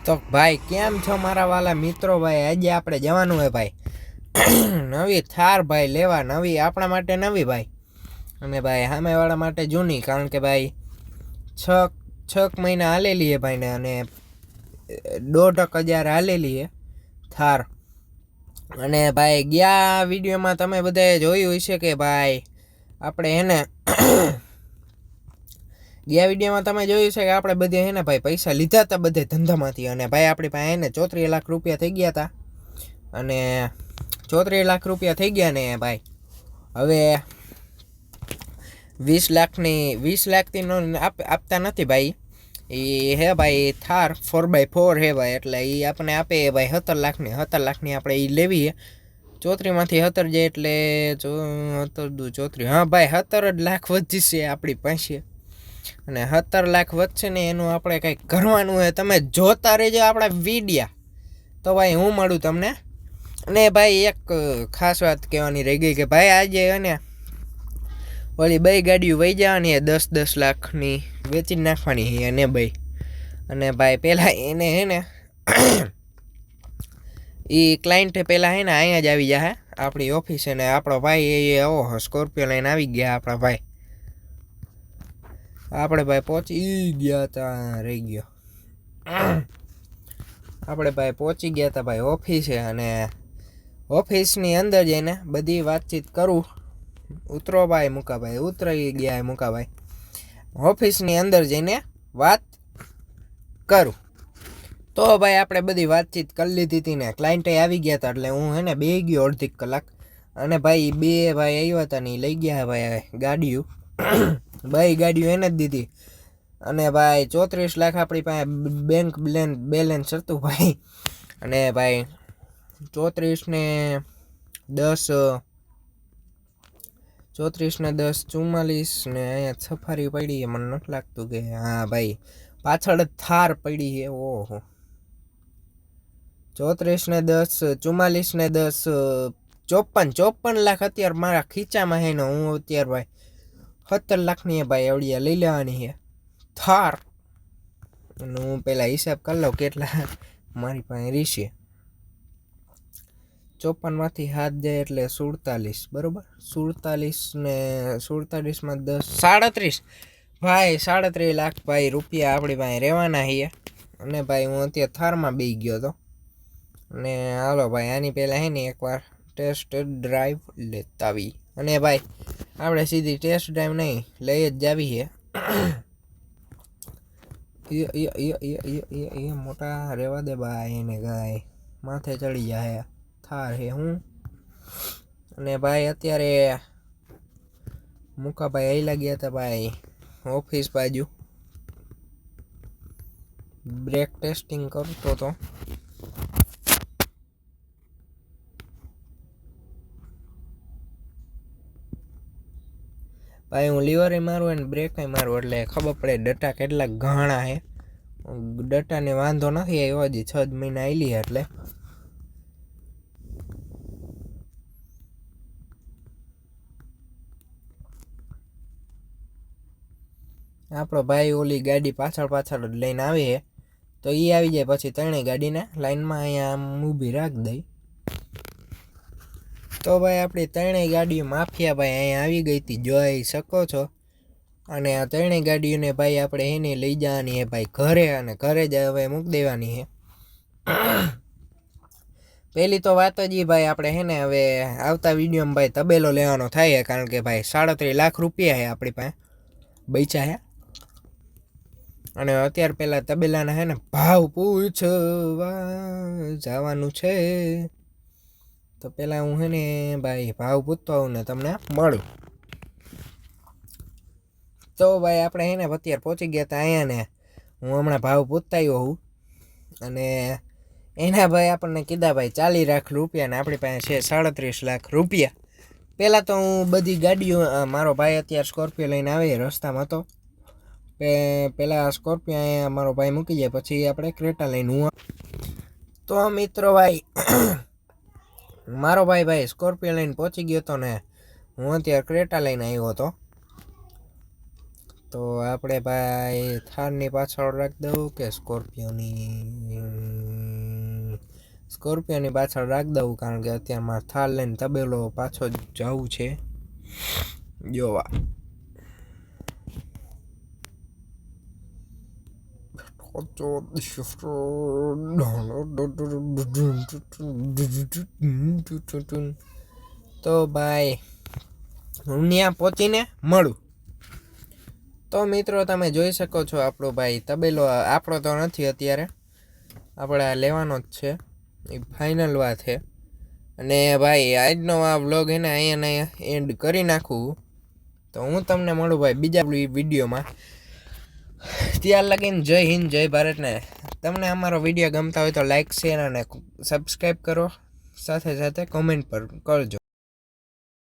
તો ભાઈ કેમ છો મારા વાલા મિત્રો? ભાઈ આજે આપણે જવાનું હે ભાઈ નવી થાર ભાઈ લેવા, નવી આપણા માટે નવી ભાઈ, અને ભાઈ સામેવાળા માટે જૂની, કારણ કે ભાઈ છ મહિના હાલેલી હે ભાઈને, અને 1,500 હાલેલી હે થાર. અને ભાઈ ગયા વિડીયોમાં તમે બધાએ જોયું હશે કે ભાઈ આપણે એને ગયા વિડીયોમાં તમે જોયું છે કે આપણે બધે હે ને ભાઈ પૈસા લીધા હતા બધે ધંધામાંથી, અને ભાઈ આપણી પાસે એને 34 લાખ રૂપિયા થઈ ગયા હતા. અને 34 લાખ રૂપિયા થઈ ગયા ને ભાઈ હવે 20 લાખથી નો આપતા નથી ભાઈ. એ હે ભાઈ થાર 4x4 હે ભાઈ, એટલે એ આપણને આપે ભાઈ 17 લાખની આપણે એ લેવી હે. 34 માંથી 17 જાય એટલે 17 હા ભાઈ 17 લાખ વધી છે આપણી પાસે, અને 17 લાખ વધશે ને એનું આપણે કંઈક કરવાનું હોય. તમે જોતા રહેજો આપણા વિડીયા, તો ભાઈ હું મળું તમને. અને ભાઈ એક ખાસ વાત કહેવાની રહી ગઈ કે ભાઈ આજે અને ઓલી 2 ગાડીઓ વહી જવાની 10 લાખની વેચી નાખવાની છે એને ભાઈ. અને ભાઈ પહેલાં એને હે ને એ ક્લાયન્ટે પહેલાં હે ને અહીંયા જ આવી જાય આપણી ઓફિસે, ને આપણો ભાઈ એ ઓહો સ્કોર્પિયો લઈને આવી ગયા આપણા ભાઈ. આપણે ભાઈ પહોંચી ગયા હતા, રહી ગયો. આપણે ભાઈ પહોંચી ગયા હતા ભાઈ ઓફિસે, અને ઓફિસની અંદર જઈને બધી વાતચીત કરું. ઉતરો ભાઈ મુકાભાઈ, ઉતરી ગયા મુકાભાઈ. ઓફિસની અંદર જઈને વાત કરું. તો ભાઈ આપણે બધી વાતચીત કરી લીધી હતી ને ક્લાયન્ટે આવી ગયા હતા, એટલે હું હે ને બે ગયો અડધી કલાક. અને ભાઈ બે ભાઈ આવ્યા હતા ને લઈ ગયા ભાઈ ગાડીઓ, 2 ગાડીઓ એને જ દીધી. અને ભાઈ 34 લાખ આપણી પાસે બેંક બેલેન્સ હતું ભાઈ. અને ભાઈ 34 ને 10 44 ને અહીંયા સફારી પડી છે, મને નથી લાગતું કે હા ભાઈ પાછળ જ થાર પડી છે. ઓહો 34 ને 10 44 ને 10 54 લાખ અત્યારે મારા ખીચામાં છે ને હું અત્યારે ભાઈ 17 લાખની ભાઈ એવડિયા લઈ લેવાની છે થાર. અને હું પહેલાં હિસાબ કરી લઉં કેટલા મારી પાસે રહેશે. 54 માંથી 7 જાય એટલે 47, બરાબર. 47 ને 47 માં 10 37 ભાઈ 37 લાખ ભાઈ રૂપિયા આપણી પાસે રહેવાના છે. અને ભાઈ હું અત્યારે થારમાં બેસી ગયો હતો, અને હાલો ભાઈ આની પહેલાં હે ને એકવાર ટેસ્ટ ડ્રાઈવ લેતા આવી. અને ભાઈ આપણે સીધી ટેસ્ટ ડ્રાઈવ નહીં લઈ જ જાવી છે. મોટા રહેવા દે ભાઈ, એને ગાય માથે ચડી જાય થાર હે હું. અને ભાઈ અત્યારે મુકાભાઈ આયલા ગયા હતા ભાઈ ઓફિસ બાજુ, બ્રેક ટેસ્ટિંગ કરતો હતો. ભાઈ હું લીવરે મારું અને બ્રેકે મારું એટલે ખબર પડે ડટા કેટલા ઘણા છે. ડટાને વાંધો નથી આવ્યો, હજી 6 મહિના આવેલી એટલે. આપણો ભાઈ ઓલી ગાડી પાછળ જ લઈને આવે છે, તો એ આવી જાય પછી 3 ગાડીને લાઈનમાં અહીંયા આમ ઊભી રાખી દઈ. તો ભાઈ આપણી 3 ગાડીઓ માફિયા ભાઈ અહીંયા આવી ગઈ હતી, જોઈ શકો છો. અને આ 3 ગાડીઓને ભાઈ આપણે એને લઈ જવાની છે ભાઈ ઘરે, અને ઘરે જ હવે મૂકી દેવાની છે. પહેલી તો વાત જ ભાઈ આપણે હે ને હવે આવતા વિડીયોમાં ભાઈ તબેલો લેવાનો થાય, કારણ કે ભાઈ 37 લાખ રૂપિયા છે આપણી પાસે બચ્યા છે. અને અત્યારે પહેલાં તબેલાના હે ને ભાવ પૂછવા જવાનું છે, તો પહેલાં હું હે ને ભાઈ ભાવ પૂછતો આવું ને તમને મળું. તો ભાઈ આપણે હે ને અત્યારે પહોંચી ગયા હતા અહીંયા, ને હું હમણાં ભાવ પૂછતા આવ્યો હું. અને એના ભાઈ આપણને કીધા ભાઈ 40 લાખ રૂપિયા, ને આપણી પાસે છે 37 લાખ રૂપિયા. પહેલાં તો હું બધી ગાડીઓ, મારો ભાઈ અત્યારે સ્કોર્પિયો લઈને આવે રસ્તામાં, તો પહેલાં સ્કોર્પિયો અહીંયા મારો ભાઈ મૂકી જાય, પછી આપણે ક્રેટા લઈને હું. તો મિત્રો ભાઈ મારો ભાઈ સ્કોર્પિયો લઈને પહોંચી ગયો હતો, ને હું અત્યારે ક્રેટા લઈને આવ્યો હતો. તો આપણે ભાઈ થારની પાછળ રાખી દઉં કે સ્કોર્પિયોની? સ્કોર્પિયોની પાછળ રાખ દઉં, કારણ કે અત્યારે મારે થાર લઈને તબેલો પાછો જવું છે જોવા. તો ભાઈ હું ત્યાં પહોંચીને મળું. તો મિત્રો તમે જોઈ શકો છો આપણો ભાઈ તબેલો આપણો તો નથી અત્યારે, આપણે આ લેવાનો જ છે, એ ફાઇનલ વાત છે. અને ભાઈ આજનો આ વ્લોગ એને અહીંયા એન્ડ કરી નાખું. તો હું તમને મળું ભાઈ બીજા વિડીયોમાં. ત્યાર લગીને જય હિન્દ જય ભારતને. તમને અમારો વિડીયો ગમતા હોય તો લાઇક શેર અને સબસ્ક્રાઈબ કરો, સાથે સાથે કોમેન્ટ પર કરજો.